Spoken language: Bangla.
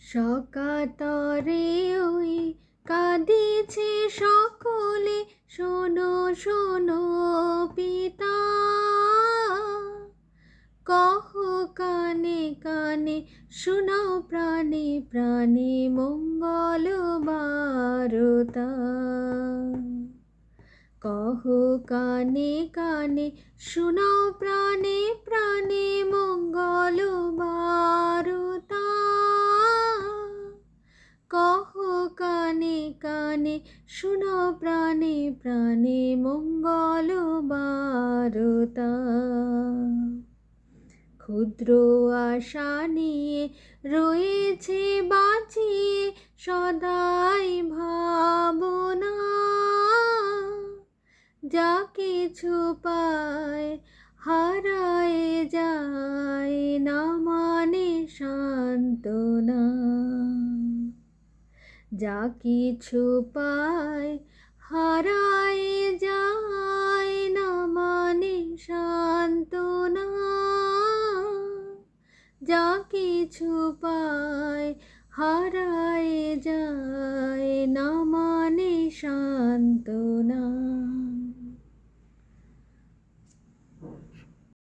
সকাতরে ওই কাঁদিছে সকলে, শোনো শোনো পিতা, কহ কানে কানে শোনাও প্রাণে প্রাণে মঙ্গল বারতা। কহ কানে কানে শোনাও প্রাণে প্রাণে মঙ্গল বারতা। কহ কানে কানে শোনাও প্রাণে প্রাণে মঙ্গল বারতা। ক্ষুদ্র আশা নিয়ে রয়েছে বাঁচিয়ে সদাই ভাবনা, যা কিছু পায় হারায় যায় না মানে সান্ত্বনা। যা কিছু পায় হারায় যায় না মানে সান্ত্বনা। যা কিছু পায় হারায় যায়